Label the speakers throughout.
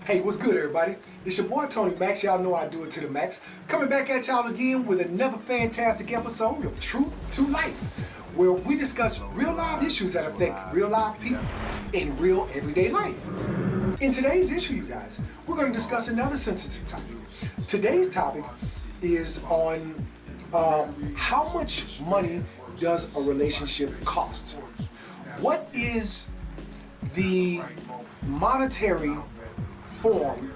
Speaker 1: Hey, what's good, everybody? It's your boy Tony Max. Y'all know I do it to the max. Coming back at y'all again with another fantastic episode of Truth to Life, where we discuss real life issues that affect real life people in real everyday life. In today's issue, you guys, we're going to discuss another sensitive topic. Today's topic is on how much money does a relationship cost? What is the monetary form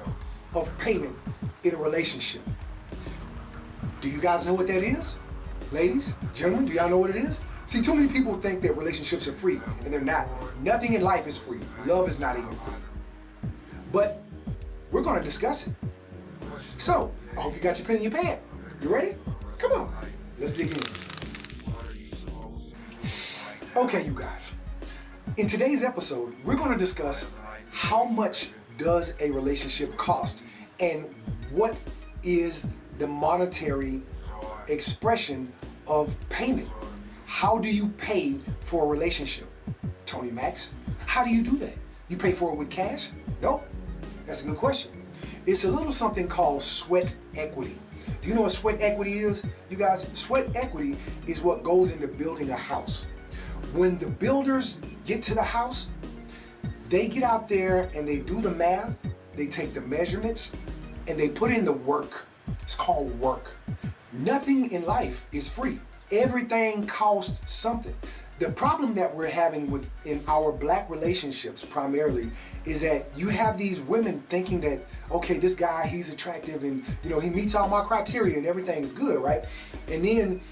Speaker 1: of payment in a relationship? Do you guys know what that is? Ladies, gentlemen, do y'all know what it is? See, too many people think that relationships are free, and they're not. Nothing in life is free. Love is not even free. But we're going to discuss it. So, I hope you got your pen and your pad. You ready? Come on. Let's dig in. Okay, you guys. In today's episode, we're going to discuss how much does a relationship cost and what is the monetary expression of payment. How do you pay for a relationship? Tony Max, how do you do that? You pay for it with cash? Nope. That's a good question. It's a little something called sweat equity. Do you know what sweat equity is? You guys, sweat equity is what goes into building a house. When the builders get to the house, they get out there and they do the math, they take the measurements, and they put in the work. It's called work. Nothing in life is free. Everything costs something. The problem that we're having in our black relationships primarily is that you have these women thinking that, okay, this guy, he's attractive and, he meets all my criteria and everything is good, right? And then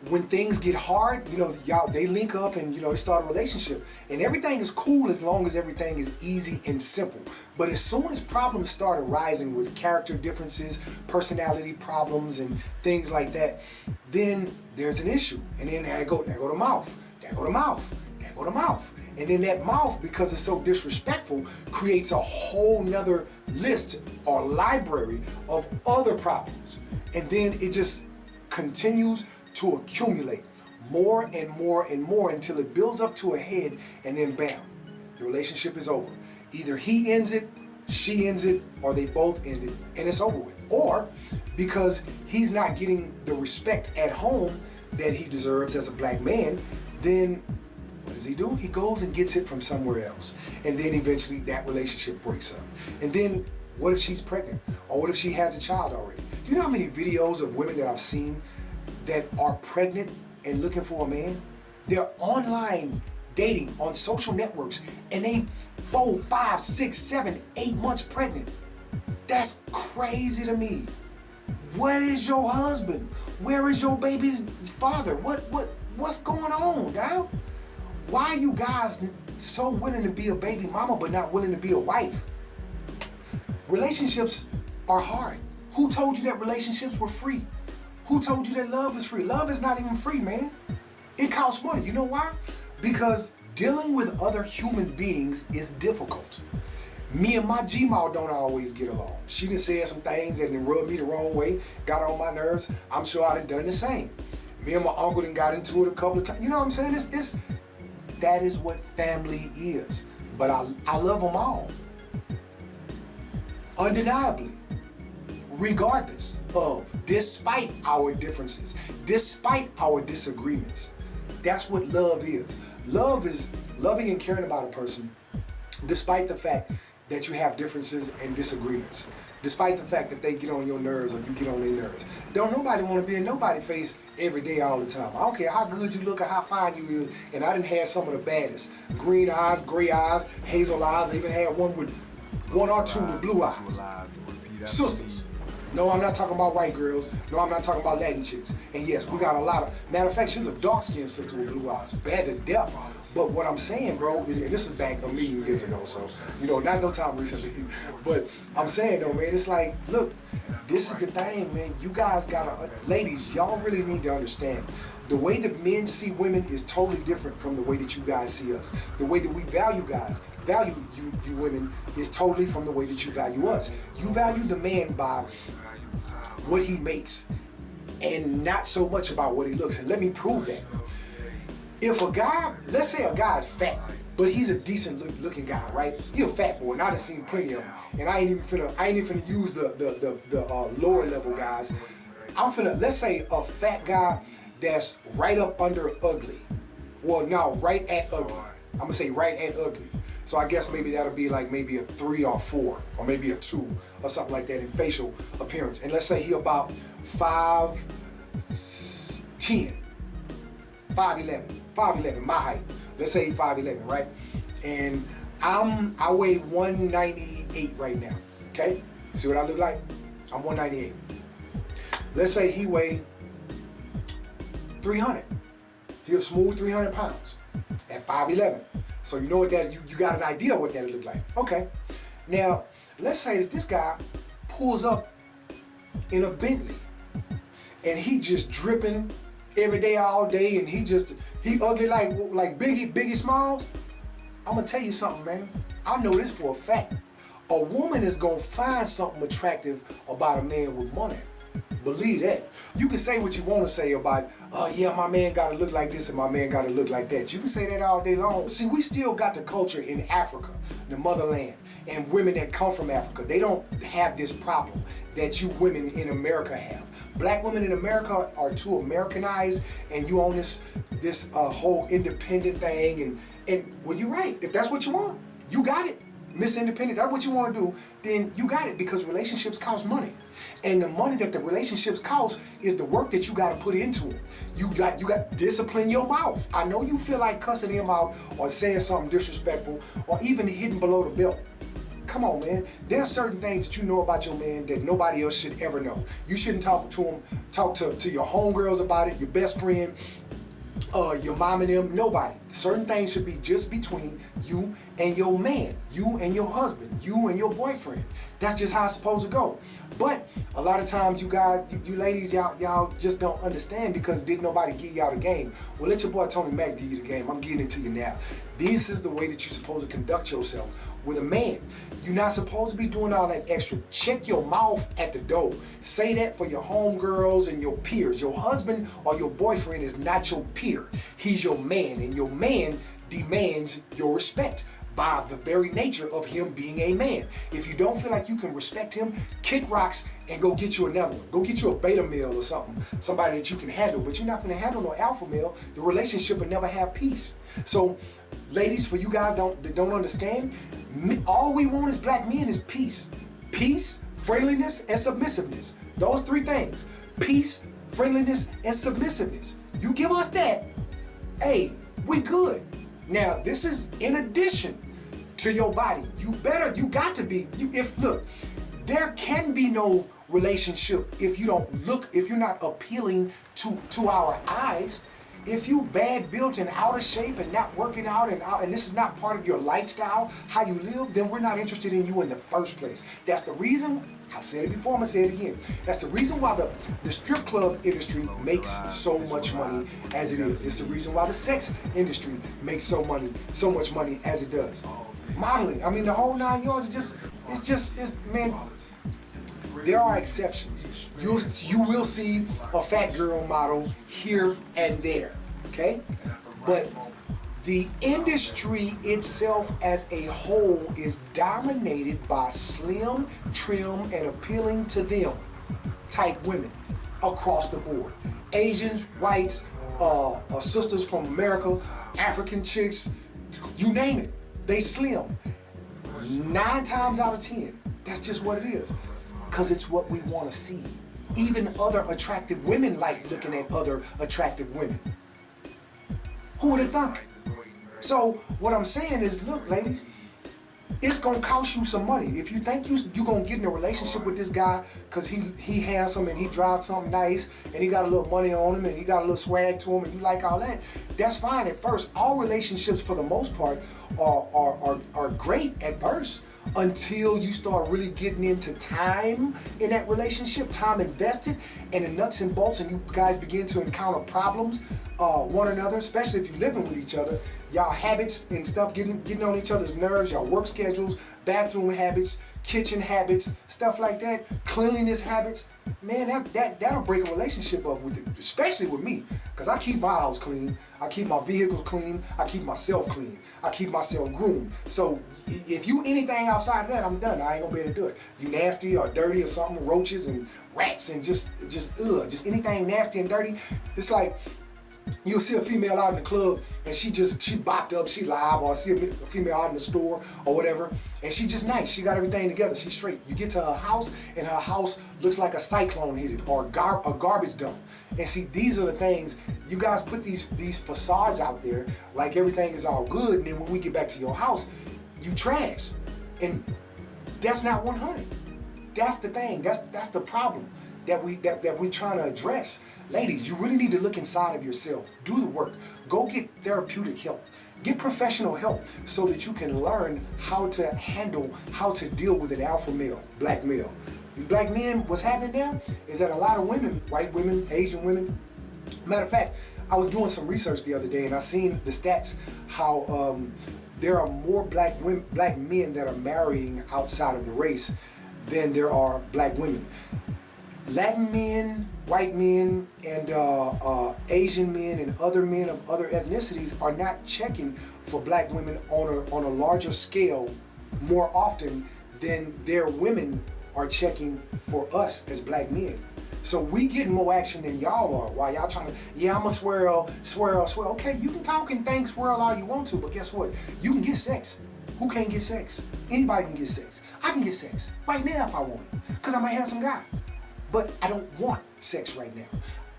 Speaker 1: when things get hard, y'all, they link up and, they start a relationship. And everything is cool as long as everything is easy and simple. But as soon as problems start arising with character differences, personality problems, and things like that, then there's an issue. And then there go the mouth. There go the mouth. There go the mouth. And then that mouth, because it's so disrespectful, creates a whole nother list or library of other problems. And then it just continues to accumulate more and more and more until it builds up to a head, and then bam, the relationship is over. Either he ends it, she ends it, or they both end it, and it's over with. Or because he's not getting the respect at home that he deserves as a black man, then what does he do? He goes and gets it from somewhere else. And then eventually that relationship breaks up. And then what if she's pregnant? Or what if she has a child already? Do you know how many videos of women that I've seen that are pregnant and looking for a man? They're online dating on social networks and they 4, 5, 6, 7, 8 months pregnant. That's crazy to me. Where is your husband? Where is your baby's father? What's going on, dog? Why are you guys so willing to be a baby mama but not willing to be a wife? Relationships are hard. Who told you that relationships were free? Who told you that love is free? Love is not even free, man. It costs money. You know why? Because dealing with other human beings is difficult. Me and my Gmail don't always get along. She done said some things that done rubbed me the wrong way, got on my nerves. I'm sure I done the same. Me and my uncle done got into it a couple of times. You know what I'm saying? That is what family is. But I love them all. Undeniably. Regardless of, despite our differences, despite our disagreements. That's what love is. Love is loving and caring about a person despite the fact that you have differences and disagreements. Despite the fact that they get on your nerves or you get on their nerves. Don't nobody want to be in nobody's face every day all the time. I don't care how good you look or how fine you is. And I done had some of the baddest. Green eyes, gray eyes, hazel eyes. I even had one or two with blue eyes. Sisters. No, I'm not talking about white girls. No, I'm not talking about Latin chicks. And yes, we got a lot of, matter of fact, she's a dark-skinned sister with blue eyes. Bad to death. But what I'm saying, bro, is, and this is back a million years ago, so, not no time recently. But I'm saying, though, man, it's like, look, this is the thing, man. You guys gotta, ladies, y'all really need to understand. The way that men see women is totally different from the way that you guys see us. The way that we value you women, is totally from the way that you value us. You value the man by what he makes and not so much about what he looks. And let me prove that. If a guy, let's say a guy is fat, but he's a decent looking guy, right? He a fat boy, and I done seen plenty of them. And I ain't even finna use the lower level guys. Let's say a fat guy that's right up under ugly. Well, no, right at ugly. I'm gonna say right at ugly. So I guess maybe that'll be like maybe a 3 or 4, or maybe a 2 or something like that in facial appearance. And let's say he about 5'10", 5'11", my height. Let's say 5'11", right? And I weigh 198 right now. Okay? See what I look like? I'm 198. Let's say he weigh 300. He's a smooth 300 pounds at 5'11". So you know what that, you got an idea of what that would look like. Okay. Now, let's say that this guy pulls up in a Bentley and he just dripping every day, all day, and he ugly like Biggie Smalls. I'm gonna tell you something, man. I know this for a fact. A woman is gonna find something attractive about a man with money. Believe that. You can say what you want to say about, oh yeah, my man gotta look like this and my man gotta look like that. You can say that all day long. See, we still got the culture in Africa, the motherland, and women that come from Africa. They don't have this problem that you women in America have. Black women in America are too Americanized, and you own this whole independent thing. And well, you're right. If that's what you want, you got it. Miss Independent, that's what you want to do, then you got it, because relationships cost money. And the money that the relationships cost is the work that you got to put into it. You got to discipline your mouth. I know you feel like cussing him out or saying something disrespectful or even hitting below the belt. Come on, man. There are certain things that you know about your man that nobody else should ever know. You shouldn't talk to him, talk to your homegirls about it, your best friend, your mom and them, nobody. Certain things should be just between you and your man, you and your husband, you and your boyfriend. That's just how it's supposed to go. But a lot of times you guys, you ladies, y'all just don't understand because didn't nobody give y'all the game. Well, let your boy Tony Max give you the game. I'm giving it to you now. This is the way that you're supposed to conduct yourself with a man. You're not supposed to be doing all that extra. Check your mouth at the door. Say that for your homegirls and your peers. Your husband or your boyfriend is not your peer. He's your man, and your man demands your respect by the very nature of him being a man. If you don't feel like you can respect him, kick rocks and go get you another one. Go get you a beta male or something, somebody that you can handle. But you're not gonna handle no alpha male. The relationship will never have peace. So, ladies, for you guys that don't understand, all we want as black men is peace. Peace, friendliness, and submissiveness. Those 3 things. Peace, friendliness, and submissiveness. You give us that, hey, we good. Now, this is in addition to your body. You got to be, look, there can be no relationship if you don't look, if you're not appealing to our eyes. If you bad built and out of shape and not working out and this is not part of your lifestyle, how you live, then we're not interested in you in the first place. That's the reason, I've said it before, I'm gonna say it again. That's the reason why the strip club industry makes so much money as it is. It's the reason why the sex industry makes so much money as it does. Modeling, I mean the whole 9 yards, it's man, there are exceptions. You will see a fat girl model here and there, okay? But the industry itself as a whole is dominated by slim, trim, and appealing to them type women across the board. Asians, whites, sisters from America, African chicks, you name it, they slim. 9 times out of 10, that's just what it is. Because it's what we want to see. Even other attractive women like looking at other attractive women. Who would have thunk? So what I'm saying is, look, ladies, it's gonna cost you some money. If you think you're gonna get in a relationship with this guy because he handsome and he drives something nice and he got a little money on him and he got a little swag to him and you like all that, that's fine at first. All relationships for the most part are great at first, until you start really getting into time in that relationship, time invested, and the nuts and bolts, and you guys begin to encounter problems one another, especially if you're living with each other. Y'all habits and stuff getting on each other's nerves, y'all work schedules, bathroom habits, kitchen habits, stuff like that, cleanliness habits. Man, that'll break a relationship up with it, especially with me, because I keep my house clean, I keep my vehicles clean, I keep myself clean, I keep myself groomed. So if you anything outside of that, I'm done. I ain't gonna be able to do it. You nasty or dirty or something, roaches and rats and just anything nasty and dirty. It's like you'll see a female out in the club and she bopped up, she live, or see a female out in the store or whatever, and she just nice, she got everything together, she's straight. You get to her house and her house looks like a cyclone hit it or a garbage dump. And see, these are the things, you guys put these facades out there like everything is all good, and then when we get back to your house, you trash. And that's not 100. That's the thing, that's the problem that we trying to address. Ladies, you really need to look inside of yourselves. Do the work. Go get therapeutic help. Get professional help so that you can learn how to deal with an alpha male, black male. Black men, what's happening now is that a lot of women, white women, Asian women, matter of fact, I was doing some research the other day and I seen the stats how there are more black men that are marrying outside of the race than there are black women. Latin men, white men, and Asian men and other men of other ethnicities are not checking for black women on a larger scale more often than their women are checking for us as black men. So we getting more action than y'all are while y'all trying to, yeah, I'm a swirl. Okay, you can talk and think swirl all you want to, but guess what? You can get sex. Who can't get sex? Anybody can get sex. I can get sex right now if I want it, because I'm a handsome guy. But I don't want sex right now.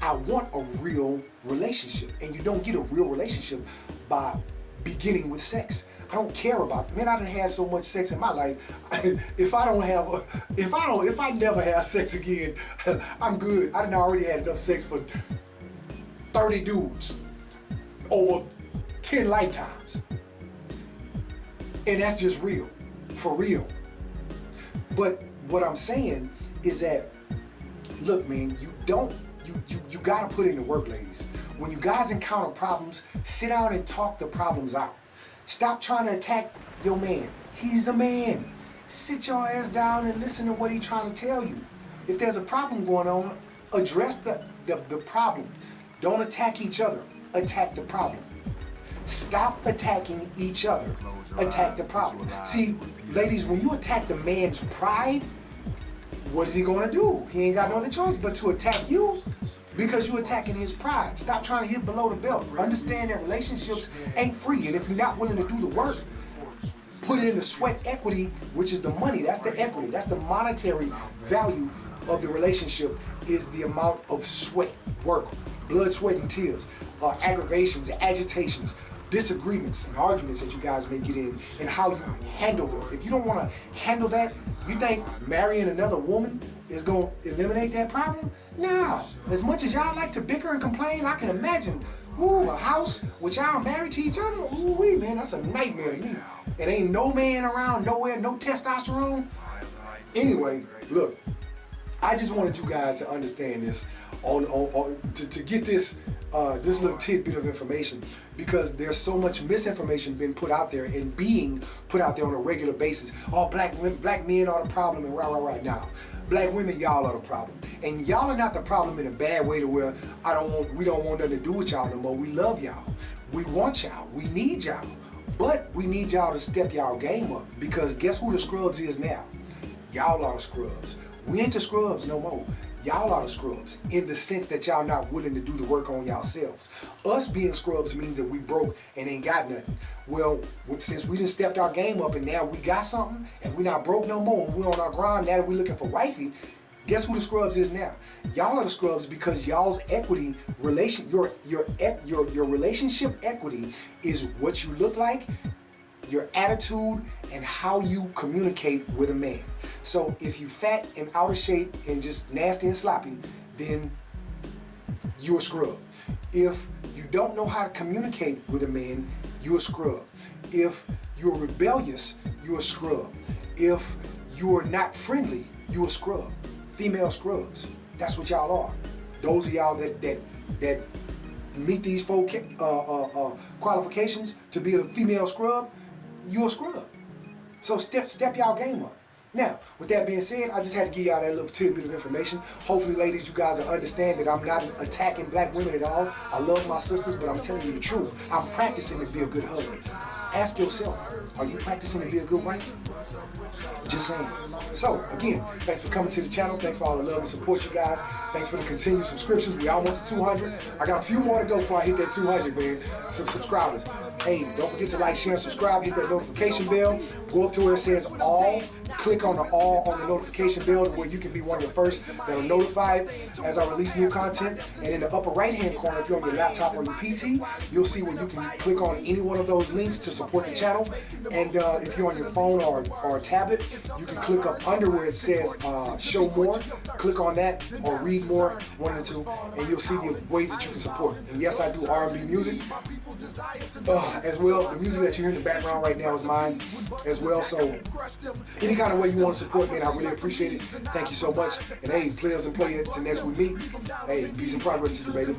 Speaker 1: I want a real relationship. And you don't get a real relationship by beginning with sex. I don't care about it. Man, I done had so much sex in my life. If I never have sex again, I'm good. I done already had enough sex for 30 dudes over 10 lifetimes. And that's just real, for real. But what I'm saying is that, look, man, you gotta put in the work, ladies. When you guys encounter problems, sit down and talk the problems out. Stop trying to attack your man. He's the man. Sit your ass down and listen to what he's trying to tell you. If there's a problem going on, address the problem. Don't attack each other. Attack the problem. Stop attacking each other. Attack the problem. See, ladies, when you attack the man's pride, what is he gonna do? He ain't got no other choice but to attack you because you're attacking his pride. Stop trying to hit below the belt. Understand that relationships ain't free, and if you're not willing to do the work, put it in the sweat equity, which is the money. That's the equity. That's the monetary value of the relationship, is the amount of sweat, work, blood, sweat, and tears, aggravations, agitations, disagreements and arguments that you guys may get in, and how you handle them. If you don't want to handle that, you think marrying another woman is going to eliminate that problem? No. As much as y'all like to bicker and complain, I can imagine, a house with y'all married to each other, ooh-wee, man, that's a nightmare to me. It ain't no man around nowhere, no testosterone. Anyway, look, I just wanted you guys to understand this, to get this little tidbit of information, because there's so much misinformation being put out there and being put out there on a regular basis. All black men are the problem, and right now. Black women, y'all are the problem. And y'all are not the problem in a bad way to where we don't want nothing to do with y'all no more. We love y'all. We want y'all. We need y'all. But we need y'all to step y'all game up, because guess who the scrubs is now? Y'all are the scrubs. We ain't the scrubs no more. Y'all are the scrubs, in the sense that y'all not willing to do the work on yourselves. Us being scrubs means that we broke and ain't got nothing. Well, since we done stepped our game up and now we got something and we not broke no more and we on our grind, now that we looking for wifey, guess who the scrubs is now? Y'all are the scrubs, because y'all's equity, your relationship equity is what you look like, your attitude, and how you communicate with a man. So if you fat and out of shape and just nasty and sloppy, then you're a scrub. If you don't know how to communicate with a man, you're a scrub. If you're rebellious, you're a scrub. If you're not friendly, you're a scrub. Female scrubs. That's what y'all are. Those of y'all that meet these four qualifications to be a female scrub, you're a scrub. So step y'all game up. Now, with that being said, I just had to give y'all that little tidbit of information. Hopefully, ladies, you guys will understand that I'm not attacking black women at all. I love my sisters, but I'm telling you the truth. I'm practicing to be a good husband. Ask yourself, are you practicing to be a good wife? Just saying. So, again, thanks for coming to the channel. Thanks for all the love and support, you guys. Thanks for the continued subscriptions. We're almost at 200. I got a few more to go before I hit that 200, man. Some subscribers. Hey, don't forget to like, share, and subscribe. Hit that notification bell. Go up to where it says all. Click on the all on the notification bell where you can be one of the first that are notified as I release new content. And in the upper right hand corner, if you're on your laptop or your PC, you'll see where you can click on any one of those links to support the channel. And if you're on your phone or tablet, you can click up under where it says show more. Click on that or read more, one or two, and you'll see the ways that you can support. And yes, I do R&B music as well. The music that you hear in the background right now is mine as well. So any kind of way you want to support me, and I really appreciate it. Thank you so much. And hey, players and players, till next we meet. Hey, peace and progress to you, baby.